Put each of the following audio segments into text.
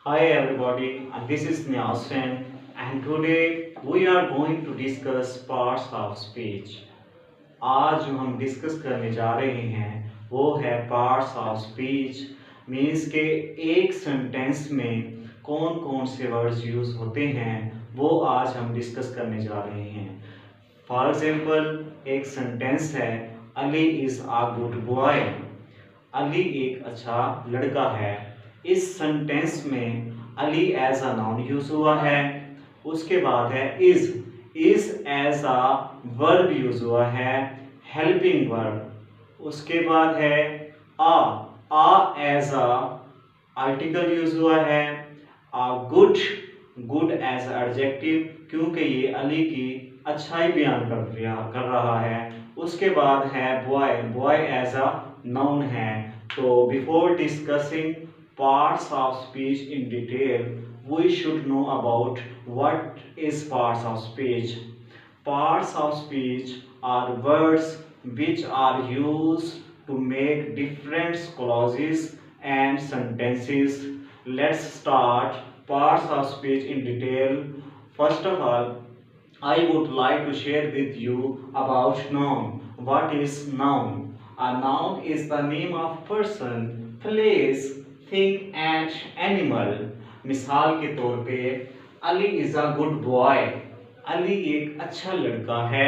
Hi everybody, and this is Niaz and today we are going to discuss parts of speech. आज जो हम discuss करने जा रहे हैं वो है पार्ट्स ऑफ स्पीच मीन्स के एक सेंटेंस में कौन कौन से वर्ड्स यूज होते हैं वो आज हम डिस्कस करने जा रहे हैं। फॉर एग्जांपल एक सेंटेंस है Ali is a good boy. Ali एक अच्छा लड़का है। इस सेंटेंस में Ali as a noun use हुआ है। उसके बाद है is as a verb use हुआ है, हेल्पिंग वर्ब। उसके बाद है a as a article use हुआ है। गुड एज एडजेक्टिव क्योंकि ये अली की अच्छाई बयान कर रहा है। उसके बाद है बॉय एज अ नाउन है। तो before discussing parts of speech in detail, we should know about what is parts of speech. Parts of speech are words which are used to make different clauses and sentences. Let's start parts of speech in detail. First of all, I would like to share with you about noun. What is noun? A noun is the name of person, place, thing and animal. मिसाल के तौर पे Ali is a good boy. Ali एक अच्छा लड़का है।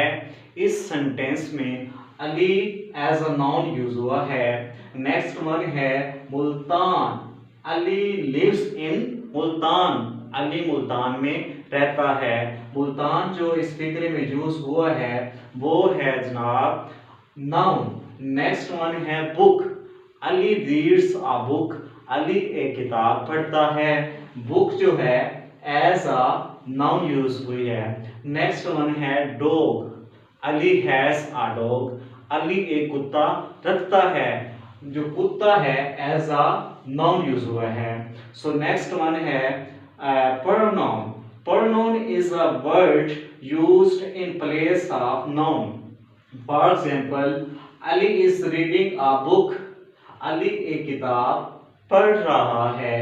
इस sentence में Ali as a noun use हुआ है। नेक्स्ट वन है मुल्तान। Ali lives in Multan. अली मुल्तान में रहता है। मुल्तान जो इस फिक्रे में यूज हुआ है वो है जनाब नाउन। नेक्स्ट वन है book. Ali reads a book. Ali एक किताब पढ़ता है। बुक जो है एज अ नाउन यूज हुई है। नेक्स्ट वन है dog. Ali has a dog. Ali एक कुत्ता रखता है। जो कुत्ता है एज अ नाउन यूज हुआ है। सो नेक्स्ट वन है pronoun. Pronoun is a word used in place of noun. For example Ali is reading a book. Ali एक किताब पढ़ रहा है।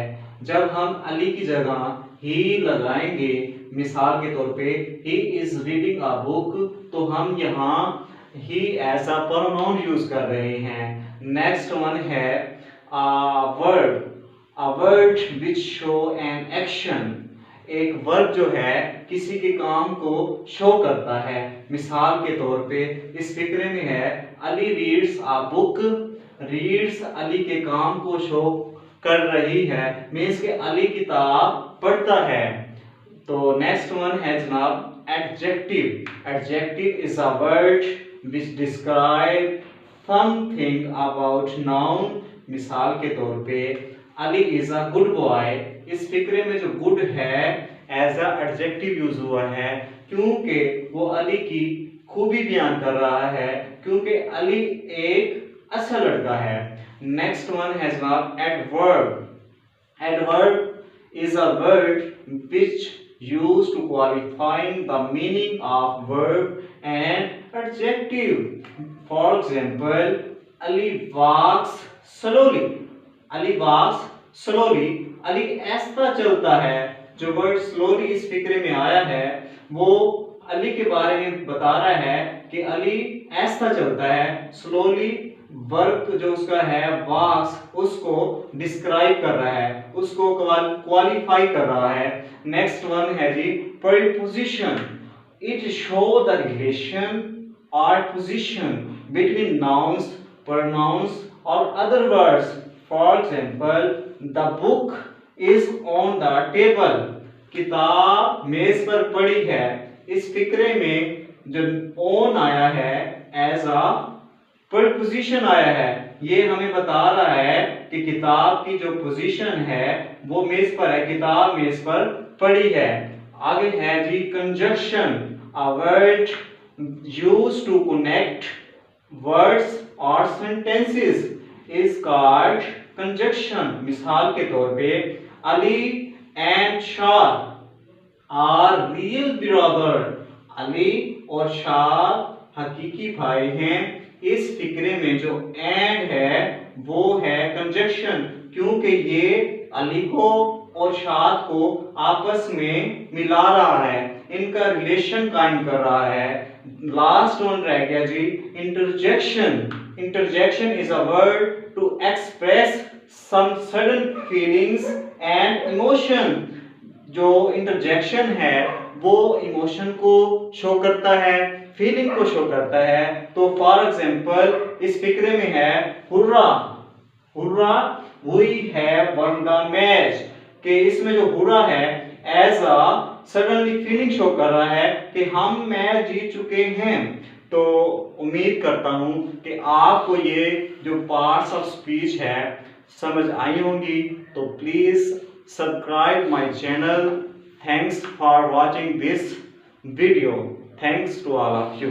जब हम अली की जगह ही लगाएंगे, मिसाल के तौर पे he is reading a book, तो हम यहाँ ही एज अ प्रोनाउन यूज कर रहे हैं। नेक्स्ट वन है a word which show an action. एक वर्ब जो है किसी के काम को शो करता है। मिसाल के तौर पे इस फिक्रे में है Ali reads a book. Reads Ali के काम को शो कर रही है, मीन्स के अली किताब पढ़ता है। तो नेक्स्ट वन है जनाब adjective. Adjective is a word which describe something about noun. मिसाल के तौर पे Ali is a good boy. इस फिक्रे में जो गुड है एज अ एडजेक्टिव यूज हुआ है क्योंकि वो अली की खूबी बयान कर रहा है, क्योंकि अली एक अच्छा लड़का है। नेक्स्ट वन है जनाब adverb. Adverb is a word which used to qualifying the meaning of verb and adjective. For example, Ali walks slowly. Ali walks slowly. Ali ऐसा चलता है। जो वर्ड स्लोली इस फिक्रे में आया है वो अली के बारे में बता रहा है कि अली ऐसा चलता है। स्लोली वर्क जो उसका है वॉक्स उसको डिस्क्राइब कर रहा है, उसको क्वालिफाई कर रहा है। नेक्स्ट वन है जी preposition. It show the relation और पोजीशन बिटवीन नाउन्स, प्रोनाउंस और other words. For example the book is on the table. किताब मेज पर पड़ी है। इस फिक्रे में जो ऑन आया है एज अ प्रीपोजिशन आया है, ये हमें बता रहा है कि किताब की जो पोजीशन है वो मेज पर है, किताब मेज पर पड़ी है। आगे है जी conjunction. A word used to connect words और सेंटेंसेस इज कॉल्ड कंजक्शन। मिसाल के तौर पे Ali and Shah are real brother. Ali और शाह हकीकी भाई हैं। इस फिक्रे में जो एंड है वो है कंजक्शन, क्योंकि ये अली को और शाद को आपस में मिला रहा है, इनका रिलेशन कायम कर रहा है। लास्ट वन रह गया जी interjection. Interjection is a word to express some sudden feelings and emotion. जो इंटरजेक्शन है वो इमोशन को शो करता है, फीलिंग को शो करता है। तो फॉर एग्जांपल इस फिक्रे में है hurrah, hurrah we have won the match, कि इसमें जो हुर्रा है as a suddenly feeling show कर रहा है कि हम मैच जीत चुके हैं। तो उम्मीद करता हूं कि आपको ये जो पार्ट्स ऑफ स्पीच है समझ आई होंगी। तो please subscribe my channel. Thanks for watching this video. Thanks to all of you.